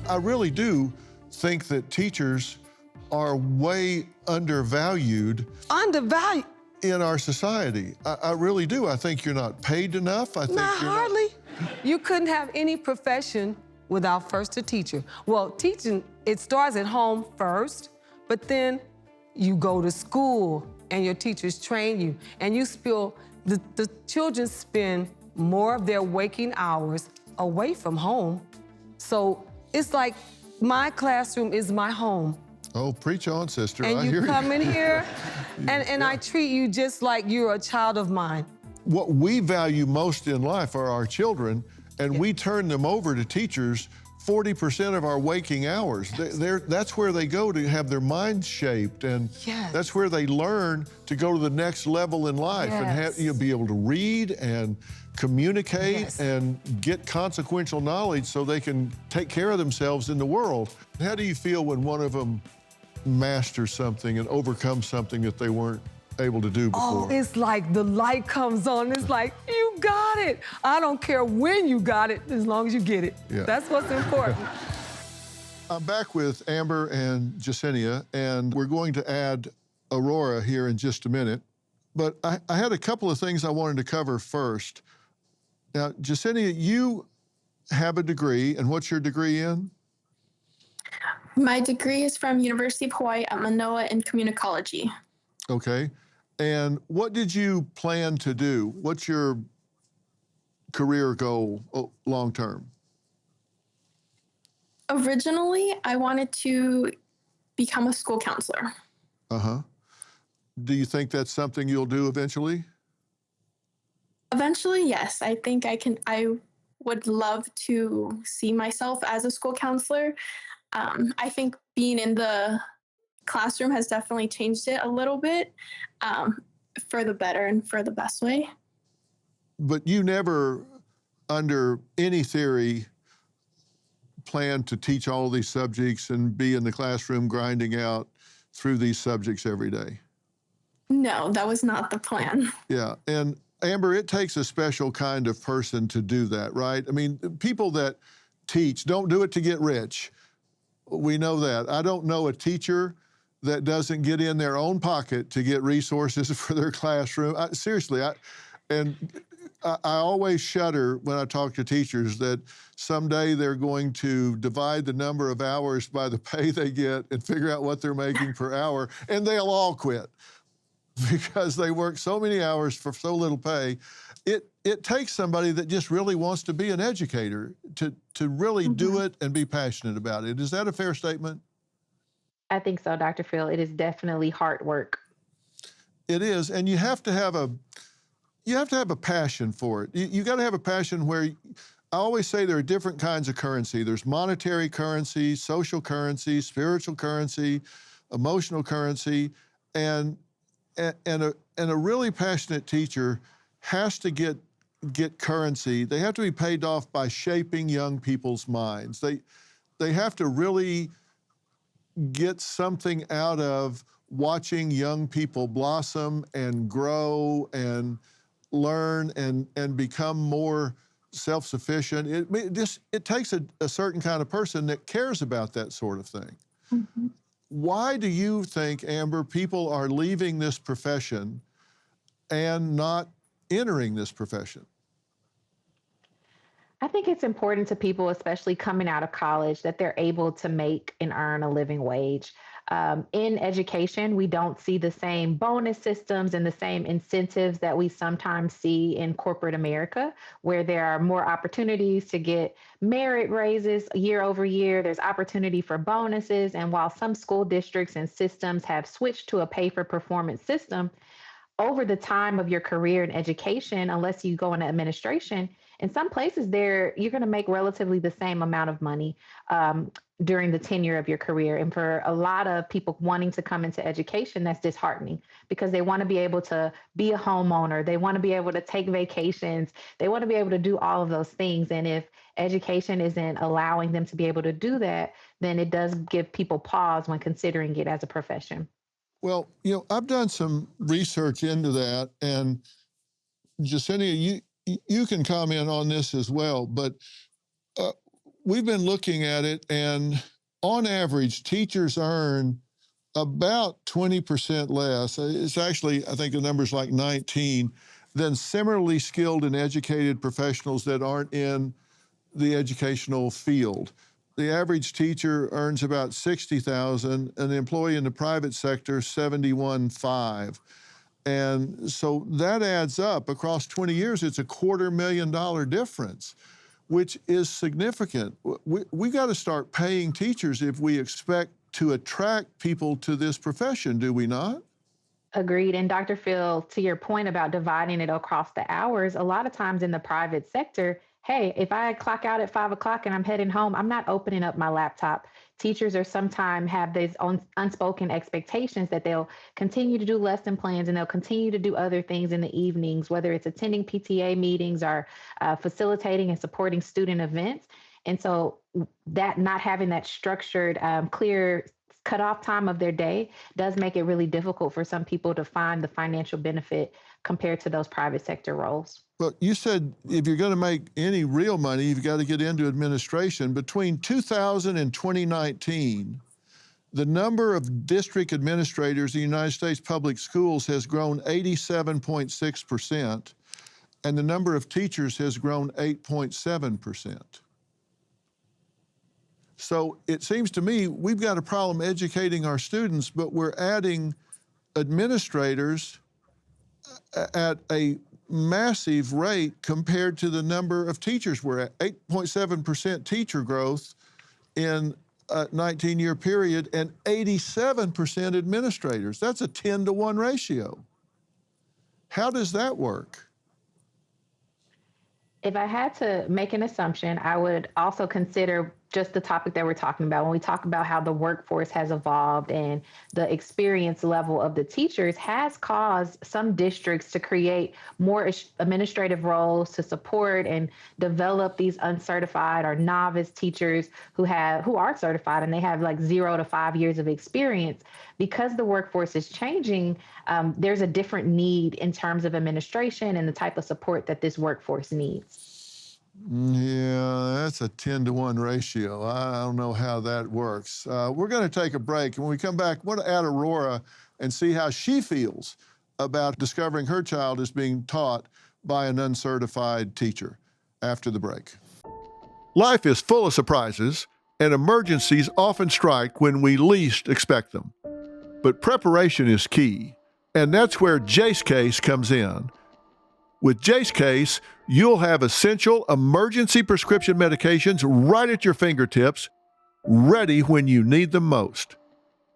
I really do think that teachers are way undervalued Undervalued? in our society. I really do. I think you're not paid enough. I think Not you're hardly. You couldn't have any profession without first a teacher. Well, teaching, it starts at home first, but then you go to school and your teachers train you, and you spill, the children spend more of their waking hours away from home. So it's like my classroom is my home. Oh, preach on, sister. And I you hear come in here, and Yeah. I treat you just like you're a child of mine. What we value most in life are our children, and we turn them over to teachers 40% of our waking hours. That's where they go to have their minds shaped, and Yes. that's where they learn to go to the next level in life and have, Yes. be able to read and communicate Yes. and get consequential knowledge so they can take care of themselves in the world. How do you feel when one of them masters something and overcomes something that they weren't able to do before? Oh, it's like the light comes on. It's like, you got it. I don't care when you got it, as long as you get it. Yeah. That's what's important. I'm back with Amber and Jasenia, and we're going to add Aurora here in just a minute. But I had a couple of things I wanted to cover first. Now, Jasenia, you have a degree, and what's your degree in? My degree is from University of Hawaii at Manoa in communicology. Okay. And what did you plan to do? What's your career goal long term? Originally, I wanted to become a school counselor. Uh-huh. Do you think that's something you'll do eventually? Eventually, yes, I think I would love to see myself as a school counselor. I think being in the classroom has definitely changed it a little bit, for the better and for the best way. But you never, under any theory, planned to teach all these subjects and be in the classroom grinding out through these subjects every day. No, that was not the plan. Yeah, and Amber, it takes a special kind of person to do that, right? I mean, people that teach don't do it to get rich. We know that. I don't know a teacher that doesn't get in their own pocket to get resources for their classroom. Seriously, I always shudder when I talk to teachers that someday they're going to divide the number of hours by the pay they get and figure out what they're making per hour, and they'll all quit because they work so many hours for so little pay. It takes somebody that just really wants to be an educator to really do it and be passionate about it. Is that a fair statement? I think so, Dr. Phil. It is definitely hard work. It is, and you have to have a passion for it. You got to have a passion where, I always say there are different kinds of currency. There's monetary currency, social currency, spiritual currency, emotional currency, and a really passionate teacher has to get currency. They have to be paid off by shaping young people's minds. They have to really get something out of watching young people blossom and grow and learn and become more self-sufficient. It takes a certain kind of person that cares about that sort of thing. Mm-hmm. Why do you think, Amber, people are leaving this profession and not entering this profession? I think it's important to people, especially coming out of college, that they're able to make and earn a living wage. In education, we don't see the same bonus systems and the same incentives that we sometimes see in corporate America, where there are more opportunities to get merit raises year over year. There's opportunity for bonuses. And while some school districts and systems have switched to a pay-for-performance system, over the time of your career in education, unless you go into administration, in some places you're going to make relatively the same amount of money during the tenure of your career. And for a lot of people wanting to come into education, that's disheartening because they want to be able to be a homeowner. They want to be able to take vacations. They want to be able to do all of those things. And if education isn't allowing them to be able to do that, then it does give people pause when considering it as a profession. Well, I've done some research into that, and Jasenia, you can comment on this as well, but we've been looking at it, and on average, teachers earn about 20% less. It's actually, I think the number's like 19, than similarly skilled and educated professionals that aren't in the educational field. The average teacher earns about $60,000, an employee in the private sector, $71,500. And so that adds up across 20 years. It's a $250,000 difference, which is significant. We got to start paying teachers if we expect to attract people to this profession, do we not? Agreed. And Dr. Phil, to your point about dividing it across the hours, a lot of times in the private sector, hey, if I clock out at 5 o'clock and I'm heading home, I'm not opening up my laptop. Teachers are sometimes have these unspoken expectations that they'll continue to do lesson plans and they'll continue to do other things in the evenings, whether it's attending PTA meetings or facilitating and supporting student events. And so that not having that structured, clear cutoff time of their day does make it really difficult for some people to find the financial benefit compared to those private sector roles. Well, you said if you're going to make any real money, you've got to get into administration. Between 2000 and 2019, the number of district administrators in the United States public schools has grown 87.6%, and the number of teachers has grown 8.7%. So it seems to me we've got a problem educating our students, but we're adding administrators at a massive rate compared to the number of teachers. We're at 8.7% teacher growth in a 19-year period and 87% administrators. That's a 10-to-1 ratio. How does that work? If I had to make an assumption, I would also consider just the topic that we're talking about. When we talk about how the workforce has evolved and the experience level of the teachers has caused some districts to create more administrative roles to support and develop these uncertified or novice teachers who are certified and they have like 0 to 5 years of experience. Because the workforce is changing, there's a different need in terms of administration and the type of support that this workforce needs. Yeah, that's a 10-to-1 ratio. I don't know how that works. We're going to take a break. When we come back, I want to add Aurora and see how she feels about discovering her child is being taught by an uncertified teacher after the break. Life is full of surprises, and emergencies often strike when we least expect them. But preparation is key, and that's where Jace Case comes in. With Jace Case, you'll have essential emergency prescription medications right at your fingertips, ready when you need them most.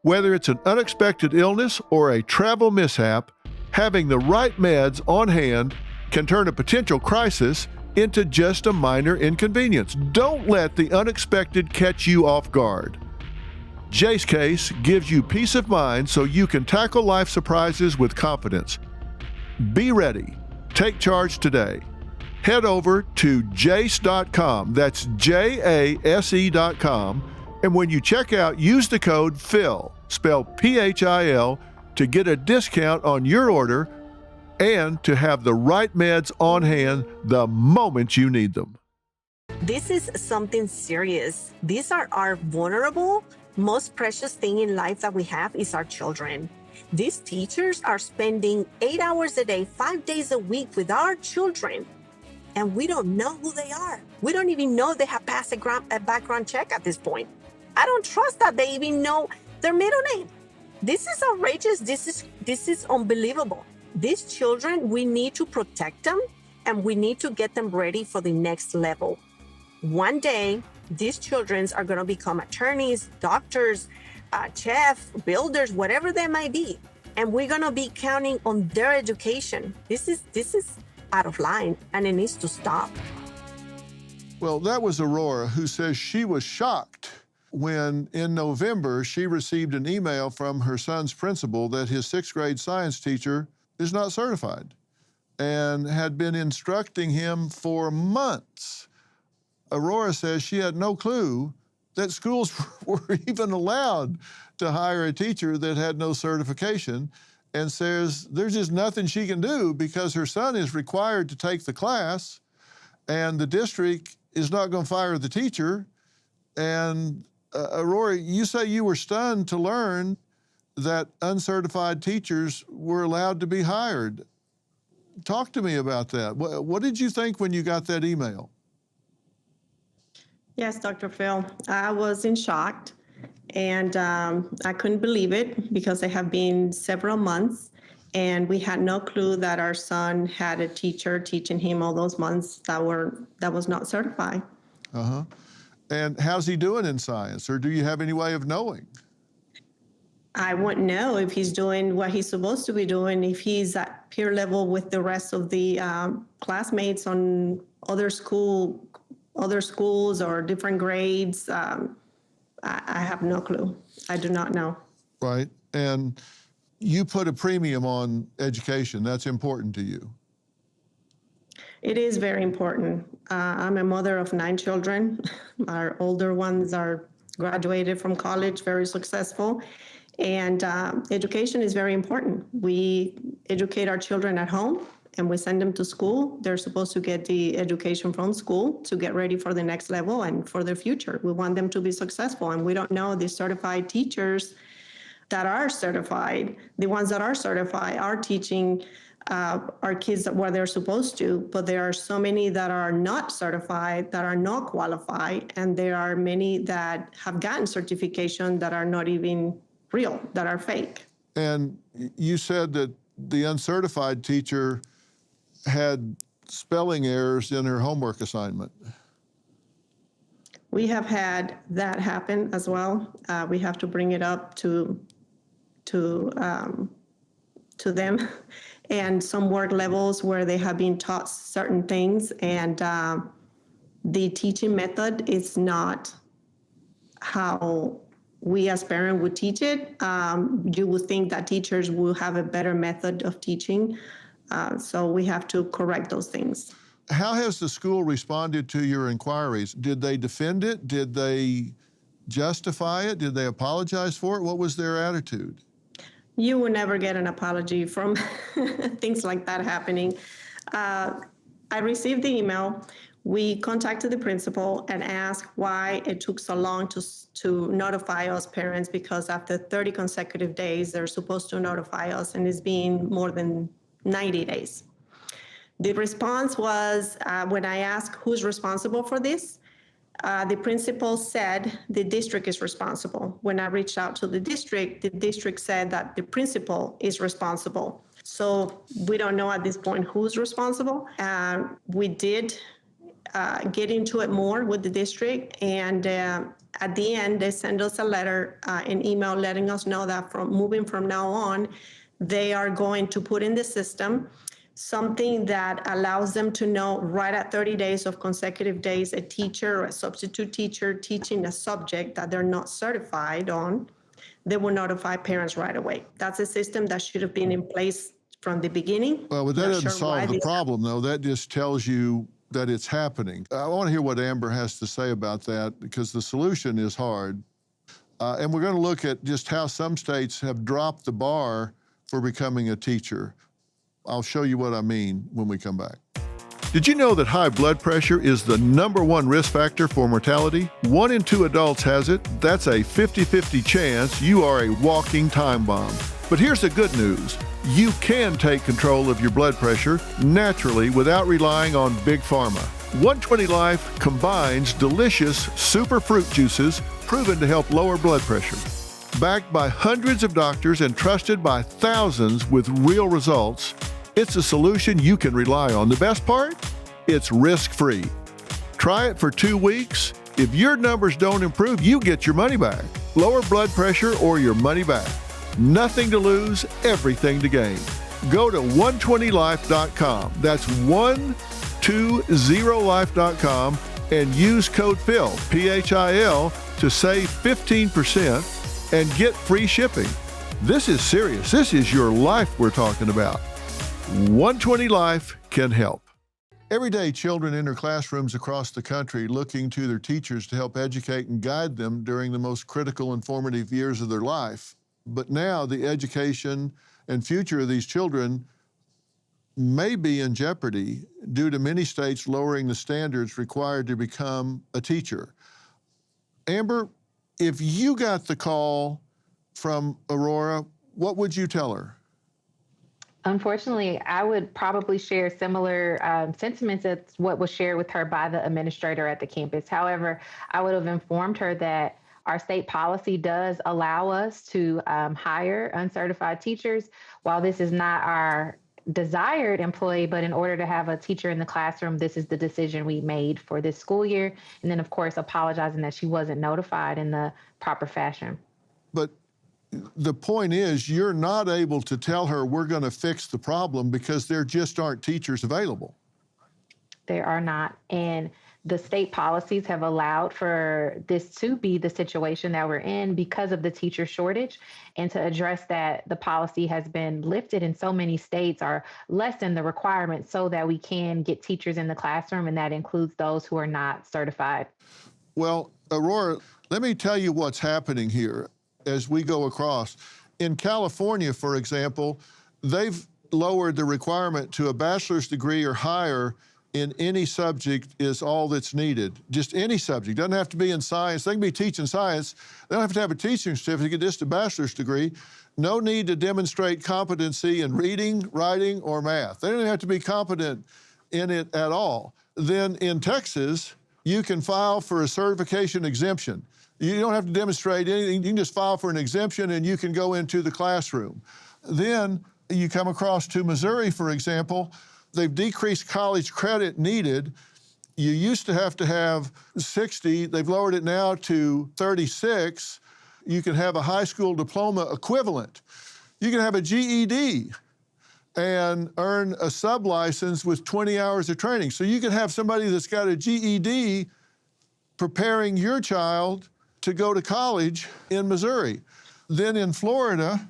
Whether it's an unexpected illness or a travel mishap, having the right meds on hand can turn a potential crisis into just a minor inconvenience. Don't let the unexpected catch you off guard. Jace Case gives you peace of mind so you can tackle life surprises with confidence. Be ready. Take charge today. Head over to jace.com. That's JASE.com. And when you check out, use the code PHIL, spelled PHIL, to get a discount on your order and to have the right meds on hand the moment you need them. This is something serious. These are our vulnerable, most precious thing in life that we have is our children. These teachers are spending 8 hours a day, 5 days a week with our children, and we don't know who they are. We don't even know they have passed a background check at this point. I don't trust that they even know their middle name. This is outrageous. This is unbelievable. These children, we need to protect them, and we need to get them ready for the next level. One day, these children are going to become attorneys, doctors, chefs, builders, whatever they might be. And we're going to be counting on their education. This is out of line, and it needs to stop. Well, that was Aurora, who says she was shocked when in November she received an email from her son's principal that his 6th grade science teacher is not certified and had been instructing him for months. Aurora says she had no clue that schools were even allowed to hire a teacher that had no certification, and says there's just nothing she can do because her son is required to take the class and the district is not going to fire the teacher And Rory, you say you were stunned to learn that uncertified teachers were allowed to be hired. Talk to me about that. What did you think when you got that email? Yes, Dr. Phil, I was in shock, and I couldn't believe it because it had been several months and we had no clue that our son had a teacher teaching him all those months that was not certified. Uh-huh. And how's he doing in science, or do you have any way of knowing? I wouldn't know if he's doing what he's supposed to be doing, if he's at peer level with the rest of the classmates on other schools or different grades. I have no clue. I do not know. Right. And you put a premium on education. That's important to you. It is very important. I'm a mother of 9 children. Our older ones are graduated from college, very successful. And education is very important. We educate our children at home and we send them to school. They're supposed to get the education from school to get ready for the next level and for their future. We want them to be successful. And we don't know the certified teachers that are certified, the ones that are certified are teaching our kids what they're supposed to, but there are so many that are not certified, that are not qualified, and there are many that have gotten certification that are not even real, that are fake. And you said that the uncertified teacher had spelling errors in her homework assignment. We have had that happen as well. We have to bring it up to them, and some work levels where they have been taught certain things, and the teaching method is not how we as parents would teach it. You would think that teachers will have a better method of teaching, so we have to correct those things. How has the school responded to your inquiries? Did they defend it? Did they justify it? Did they apologize for it? What was their attitude? You will never get an apology from things like that happening. I received the email. We contacted the principal and asked why it took so long to notify us parents, because after 30 consecutive days, they're supposed to notify us, and it's been more than 90 days. The response was, when I asked who's responsible for this, the principal said the district is responsible. When I reached out to the district said that the principal is responsible. So we don't know at this point who's responsible. We did get into it more with the district, and at the end, they sent us a letter, an email letting us know that moving from now on, they are going to put in the system something that allows them to know right at 30 days of consecutive days, a teacher or a substitute teacher teaching a subject that they're not certified on, they will notify parents right away. That's a system that should have been in place from the beginning. Well, but that doesn't solve the problem, though. That just tells you that it's happening. I want to hear what Amber has to say about that, because the solution is hard. And we're going to look at just how some states have dropped the bar for becoming a teacher. I'll show you what I mean when we come back. Did you know that high blood pressure is the #1 risk factor for mortality? 1 in 2 adults has it. That's a 50-50 chance you are a walking time bomb. But here's the good news. You can take control of your blood pressure naturally without relying on Big Pharma. 120 Life combines delicious super fruit juices proven to help lower blood pressure. Backed by hundreds of doctors and trusted by thousands with real results, it's a solution you can rely on. The best part? It's risk-free. Try it for 2 weeks. If your numbers don't improve, you get your money back. Lower blood pressure or your money back. Nothing to lose, everything to gain. Go to 120life.com. That's 120life.com and use code PHIL, P-H-I-L, to save 15% and get free shipping. This is serious. This is your life we're talking about. 120 Life can help. Every day, children enter classrooms across the country looking to their teachers to help educate and guide them during the most critical and formative years of their life. But now the education and future of these children may be in jeopardy due to many states lowering the standards required to become a teacher. Amber, if you got the call from Aurora, what would you tell her? Unfortunately, I would probably share similar sentiments as what was shared with her by the administrator at the campus. However, I would have informed her that our state policy does allow us to hire uncertified teachers. While this is not our desired employee, but in order to have a teacher in the classroom, this is the decision we made for this school year. And then, of course, apologizing that she wasn't notified in the proper fashion. But the point is, you're not able to tell her we're going to fix the problem because there just aren't teachers available. There are not. And the state policies have allowed for this to be the situation that we're in because of the teacher shortage. And to address that, the policy has been lifted in so many states or lessened the requirements so that we can get teachers in the classroom, and that includes those who are not certified. Well, Aurora, let me tell you what's happening here as we go across. In California, for example, they've lowered the requirement to a bachelor's degree or higher in any subject is all that's needed. Just any subject. Doesn't have to be in science. They can be teaching science. They don't have to have a teaching certificate, just a bachelor's degree. No need to demonstrate competency in reading, writing, or math. They don't have to be competent in it at all. Then in Texas, you can file for a certification exemption. You don't have to demonstrate anything. You can just file for an exemption and you can go into the classroom. Then you come across to Missouri, for example. They've decreased college credit needed. You used to have 60. They've lowered it now to 36. You can have a high school diploma equivalent. You can have a GED and earn a sub-license with 20 hours of training. So you can have somebody that's got a GED preparing your child to go to college in Missouri. Then in Florida,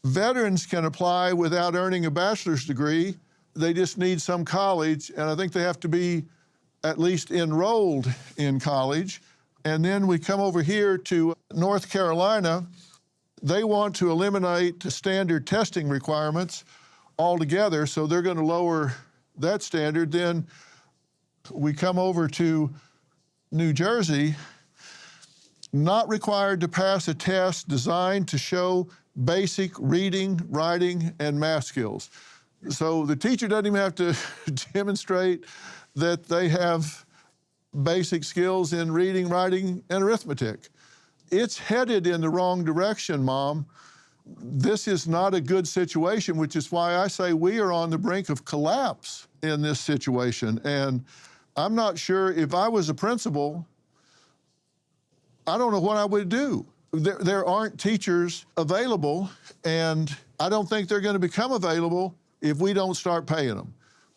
veterans can apply without earning a bachelor's degree. They just need some college, and I think they have to be at least enrolled in college. And then we come over here to North Carolina. They want to eliminate standard testing requirements altogether, so they're going to lower that standard. Then we come over to New Jersey, not required to pass a test designed to show basic reading, writing, and math skills. So the teacher doesn't even have to demonstrate that they have basic skills in reading, writing, and arithmetic. It's headed in the wrong direction, Mom. This is not a good situation, which is why I say we are on the brink of collapse in this situation. And I'm not sure if I was a principal, I don't know what I would do. There aren't teachers available, and I don't think they're going to become available if we don't start paying them.